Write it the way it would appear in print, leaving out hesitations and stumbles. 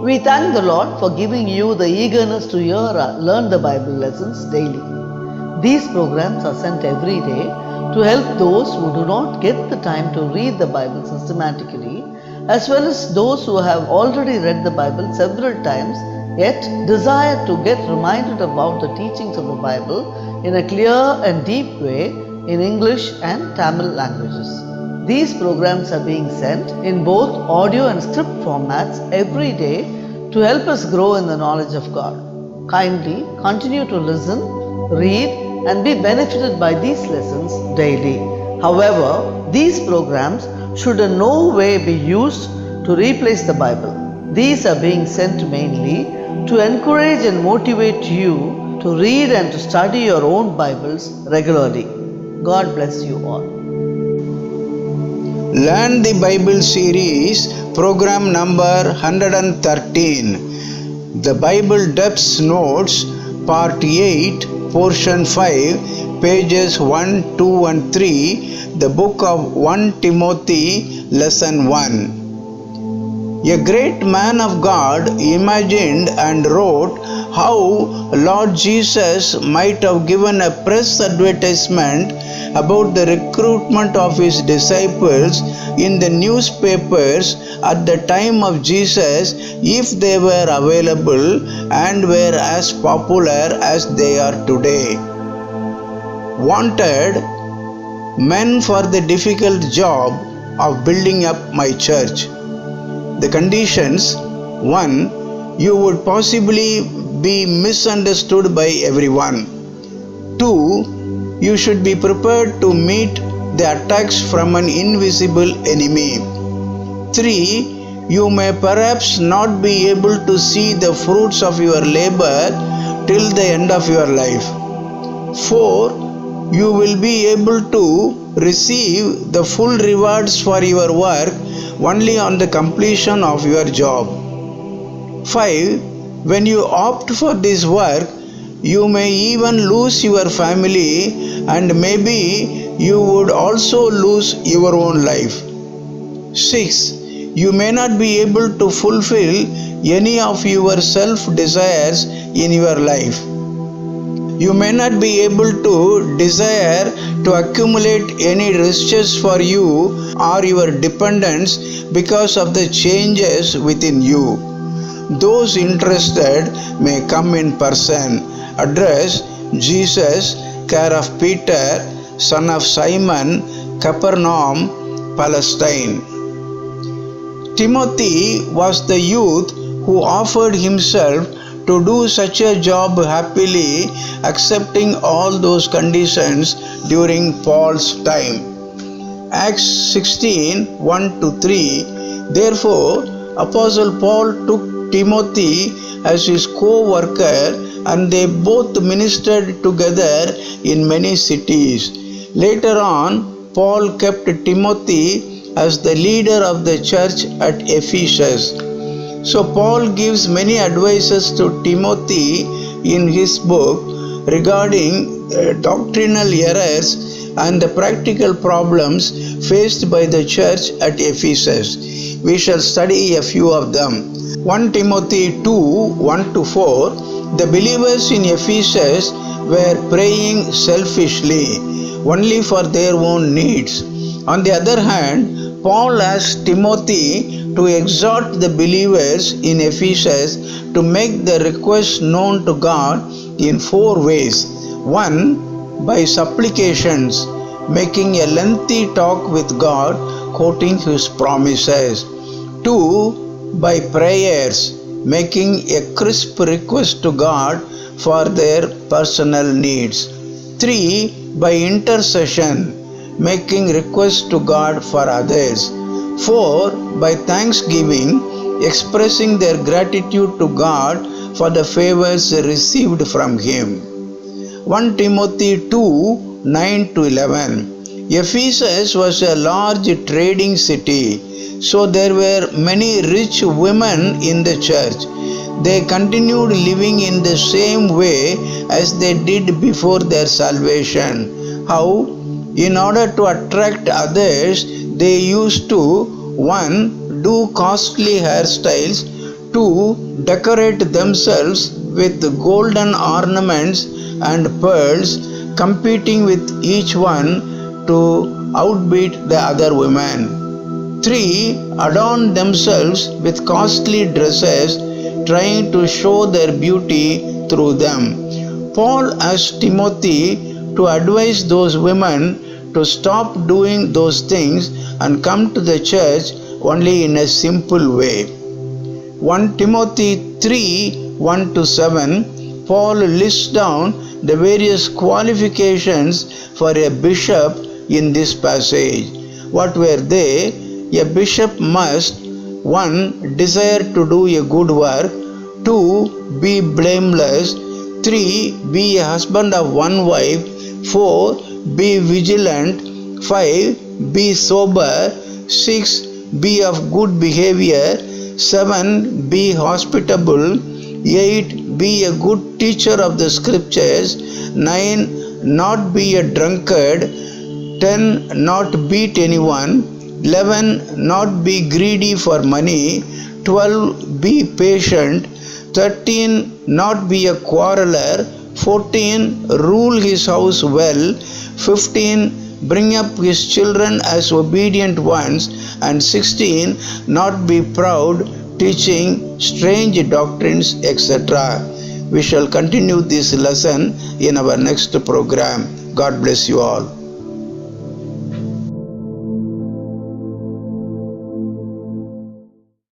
We thank the Lord for giving you the eagerness to learn the Bible lessons daily. These programs are sent every day to help those who do not get the time to read the Bible systematically, as well as those who have already read the Bible several times yet desire to get reminded about the teachings of the Bible in a clear and deep way in English and Tamil languages. These programs are being sent in both audio and script formats every day to help us grow in the knowledge of God. Kindly continue to listen, read, and be benefited by these lessons daily. However, these programs should in no way be used to replace the Bible. These are being sent mainly to encourage and motivate you to read and to study your own Bibles regularly. God bless you all. Learn the Bible series, program number 113. The Bible Depths Notes, Part 8, Portion 5, pages 1, 2 and 3, the book of 1 Timothy, Lesson 1. A great man of God imagined and wrote how Lord Jesus might have given a press advertisement about the recruitment of his disciples in the newspapers at the time of Jesus if they were available and were as popular as they are today. Wanted men for the difficult job of building up my church. The conditions: 1. You would possibly be misunderstood by everyone. 2. You should be prepared to meet the attacks from an invisible enemy. 3. You may perhaps not be able to see the fruits of your labor till the end of your life. 4. You will be able to receive the full rewards for your work only on the completion of your job. 5. When you opt for this work, you may even lose your family and maybe you would also lose your own life. 6. You may not be able to fulfill any of your self-desires in your life. You may not be able to desire to accumulate any riches for you or your dependents because of the changes within you. Those interested may come in person. Address: Jesus, care of Peter, son of Simon, Capernaum, Palestine. Timothy was the youth who offered himself to do such a job happily, accepting all those conditions during Paul's time. Acts 16, 1-3. Therefore, Apostle Paul took Timothy as his co-worker and they both ministered together in many cities. Later on, Paul kept Timothy as the leader of the church at Ephesus. So Paul gives many advices to Timothy in his book regarding doctrinal errors and the practical problems faced by the church at Ephesus. We shall study a few of them. 1 Timothy 2, 1-4. The believers in Ephesus were praying selfishly, only for their own needs. On the other hand, Paul asked Timothy to exhort the believers in Ephesus to make the request known to God in 4 ways. 1. By supplications, making a lengthy talk with God, quoting His promises. 2. By prayers, making a crisp request to God for their personal needs. 3. By intercession, making requests to God for others. 4. By thanksgiving, expressing their gratitude to God for the favors received from Him. 1 Timothy 2, 9-11. Ephesus was a large trading city, so there were many rich women in the church. They continued living in the same way as they did before their salvation. How? In order to attract others, they used to 1. Do costly hairstyles, 2. Decorate themselves with golden ornaments and pearls, competing with each one to outbeat the other women. 3. Adorn themselves with costly dresses, trying to show their beauty through them. Paul asked Timothy to advise those women to stop doing those things and come to the church only in a simple way. 1 Timothy 3:1-7, Paul lists down the various qualifications for a bishop in this passage. What were they? A bishop must 1. Desire to do a good work, 2. Be blameless, 3. Be a husband of one wife, 4. Be vigilant, 5. Be sober, 6. Be of good behavior, 7. Be hospitable, 8. Be a good teacher of the scriptures, 9. Not be a drunkard, 10. Not beat anyone, 11. Not be greedy for money, 12. Be patient, 13. Not be a quarreler, 14. Rule his house well, 15. Bring up his children as obedient ones, and 16. Not be proud, teaching strange doctrines, etc. We shall continue this lesson in our next program. God bless you all.